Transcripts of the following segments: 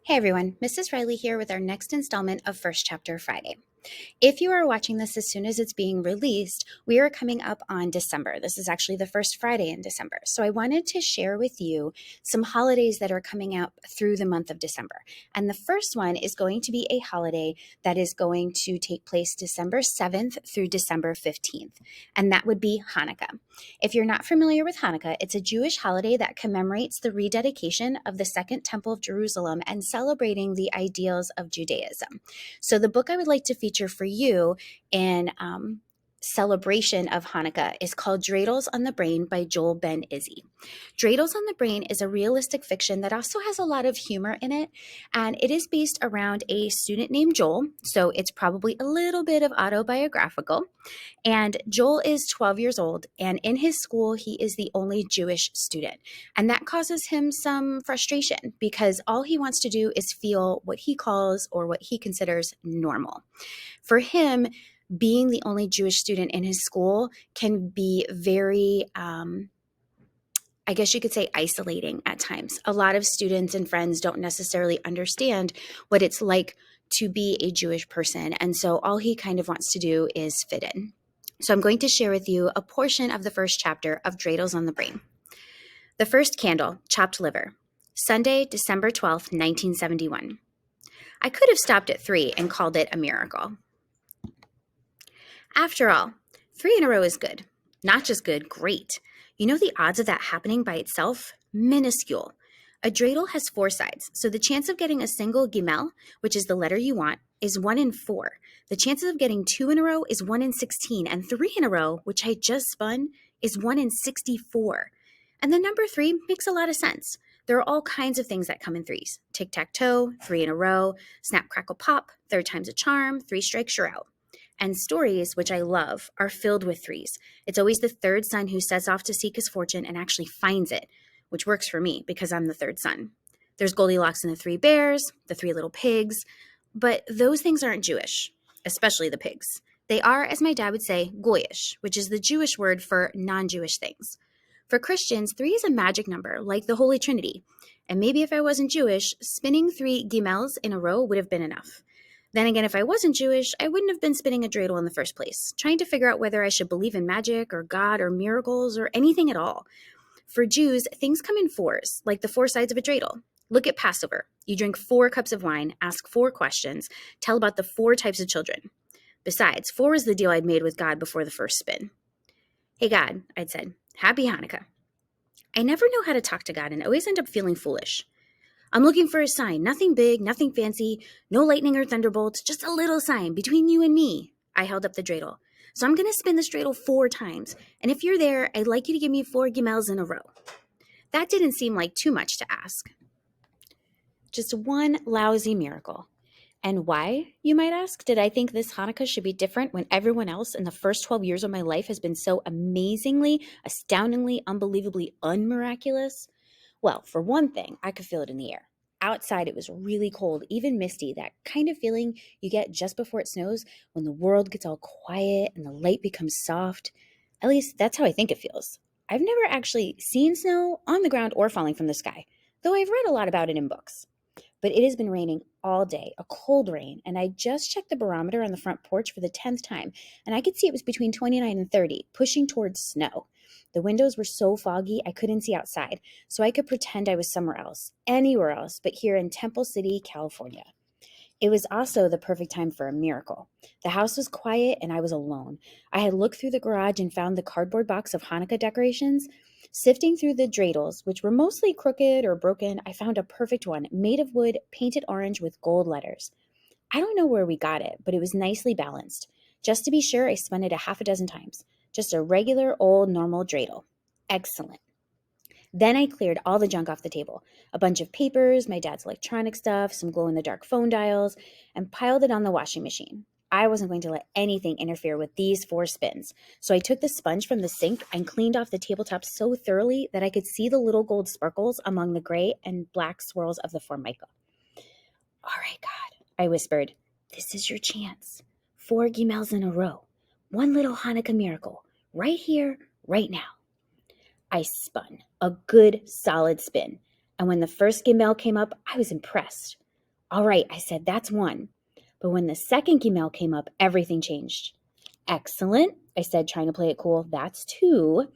Hey everyone, Mrs. Reilly here with our next installment of First Chapter Friday. If you are watching this as soon as it's being released, we are coming up on December. This is actually the first Friday in December. So I wanted to share with you some holidays that are coming up through the month of December. And the first one is going to be a holiday that is going to take place December 7th through December 15th, and that would be Hanukkah. If you're not familiar with Hanukkah, it's a Jewish holiday that commemorates the rededication of the Second Temple of Jerusalem and celebrating the ideals of Judaism. So the book I would like to feature for you in celebration of Hanukkah is called Dreidels on the Brain by Joel Ben Izzy. Dreidels on the Brain is a realistic fiction that also has a lot of humor in it, and it is based around a student named Joel, so it's probably a little bit of autobiographical. And Joel is 12 years old, and in his school, he is the only Jewish student. And that causes him some frustration because all he wants to do is feel what he calls or what he considers normal. For him, being the only Jewish student in his school can be very, I guess you could say, isolating at times. A lot of students and friends don't necessarily understand what it's like to be a Jewish person. And so all he kind of wants to do is fit in. So I'm going to share with you a portion of the first chapter of Dreidels on the Brain. The first candle, chopped liver. Sunday, December 12th, 1971. I could have stopped at 3 and called it a miracle. After all, 3 in a row is good. Not just good, great. You know the odds of that happening by itself? Minuscule. A dreidel has 4 sides, so the chance of getting a single gimel, which is the letter you want, is 1 in 4. The chances of getting 2 in a row is 1 in 16, and 3 in a row, which I just spun, is 1 in 64. And the number 3 makes a lot of sense. There are all kinds of things that come in threes. Tic-tac-toe, 3 in a row, snap, crackle, pop, third time's a charm, 3 strikes, you're out. And stories, which I love, are filled with threes. It's always the third son who sets off to seek his fortune and actually finds it, which works for me because I'm the third son. There's Goldilocks and the 3 bears, the 3 little pigs, but those things aren't Jewish, especially the pigs. They are, as my dad would say, goyish, which is the Jewish word for non-Jewish things. For Christians, 3 is a magic number, like the Holy Trinity. And maybe if I wasn't Jewish, spinning 3 gimels in a row would have been enough. Then again, if I wasn't Jewish, I wouldn't have been spinning a dreidel in the first place, trying to figure out whether I should believe in magic or God or miracles or anything at all. For Jews, things come in 4s, like the 4 sides of a dreidel. Look at Passover. You drink 4 cups of wine, ask 4 questions, tell about the 4 types of children. Besides, 4 is the deal I'd made with God before the first spin. Hey God, I'd said, Happy Hanukkah. I never know how to talk to God and always end up feeling foolish. I'm looking for a sign, nothing big, nothing fancy, no lightning or thunderbolts, just a little sign between you and me. I held up the dreidel. So I'm going to spin this dreidel 4 times, and if you're there, I'd like you to give me 4 gimels in a row. That didn't seem like too much to ask. Just one lousy miracle. And why, you might ask, did I think this Hanukkah should be different when everyone else in the first 12 years of my life has been so amazingly, astoundingly, unbelievably unmiraculous? Well, for one thing, I could feel it in the air. Outside, it was really cold, even misty, that kind of feeling you get just before it snows when the world gets all quiet and the light becomes soft. At least that's how I think it feels. I've never actually seen snow on the ground or falling from the sky, though I've read a lot about it in books. But it has been raining all day, a cold rain, and I just checked the barometer on the front porch for the 10th time, and I could see it was between 29 and 30, pushing towards snow. The windows were so foggy I couldn't see outside, so I could pretend I was somewhere else, anywhere else but here in Temple City, California. It was also the perfect time for a miracle. The house was quiet and I was alone. I had looked through the garage and found the cardboard box of Hanukkah decorations. Sifting through the dreidels, which were mostly crooked or broken, I found a perfect one, made of wood, painted orange with gold letters. I don't know where we got it, but it was nicely balanced. Just to be sure, I spun it a half a dozen times. Just a regular old normal dreidel. Excellent. Then I cleared all the junk off the table, a bunch of papers, my dad's electronic stuff, some glow-in-the-dark phone dials, and piled it on the washing machine. I wasn't going to let anything interfere with these 4 spins, so I took the sponge from the sink and cleaned off the tabletop so thoroughly that I could see the little gold sparkles among the gray and black swirls of the formica. All right, God, I whispered, this is your chance. 4 gimels in a row. One little Hanukkah miracle, right here, right now. I spun, a good, solid spin, and when the first gimel came up, I was impressed. All right, I said, that's one. But when the second Gimel came up, everything changed. Excellent, I said, trying to play it cool. That's two.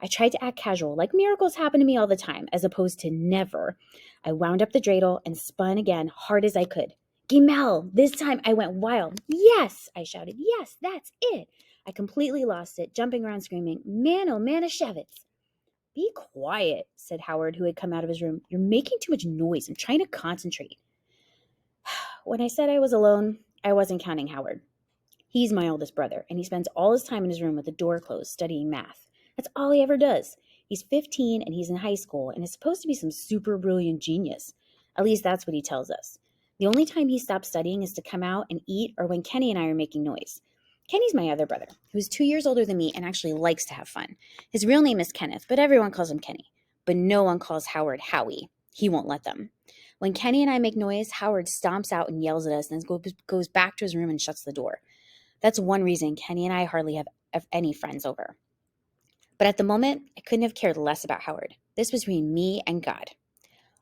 I tried to act casual, like miracles happen to me all the time, as opposed to never. I wound up the dreidel and spun again, hard as I could. Gimel! This time I went wild. Yes! I shouted. Yes, that's it! I completely lost it, jumping around screaming, Man, oh, Manischewitz! Be quiet, said Howard, who had come out of his room. You're making too much noise. I'm trying to concentrate. When I said I was alone, I wasn't counting Howard. He's my oldest brother, and he spends all his time in his room with the door closed studying math. That's all he ever does. He's 15 and he's in high school and is supposed to be some super brilliant genius. At least that's what he tells us. The only time he stops studying is to come out and eat or when Kenny and I are making noise. Kenny's my other brother, who's 2 years older than me and actually likes to have fun. His real name is Kenneth, but everyone calls him Kenny. But no one calls Howard Howie. He won't let them. When Kenny and I make noise, Howard stomps out and yells at us and then goes back to his room and shuts the door. That's one reason Kenny and I hardly have any friends over. But at the moment, I couldn't have cared less about Howard. This was between me and God.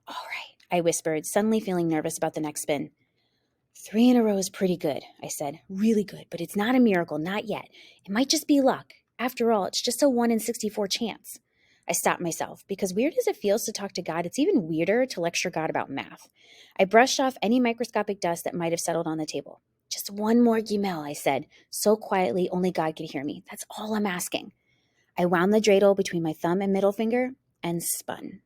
All right, I whispered, suddenly feeling nervous about the next spin. 3 in a row is pretty good, I said. Really good, but it's not a miracle, not yet. It might just be luck. After all, it's just a 1 in 64 chance. I stopped myself, because weird as it feels to talk to God, it's even weirder to lecture God about math. I brushed off any microscopic dust that might have settled on the table. Just one more Gimel, I said, so quietly only God could hear me. That's all I'm asking. I wound the dreidel between my thumb and middle finger and spun.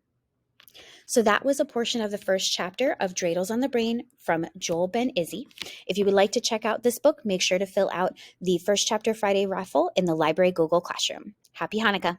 So that was a portion of the first chapter of Dreidels on the Brain from Joel Ben Izzy. If you would like to check out this book, make sure to fill out the first chapter Friday raffle in the library Google Classroom. Happy Hanukkah.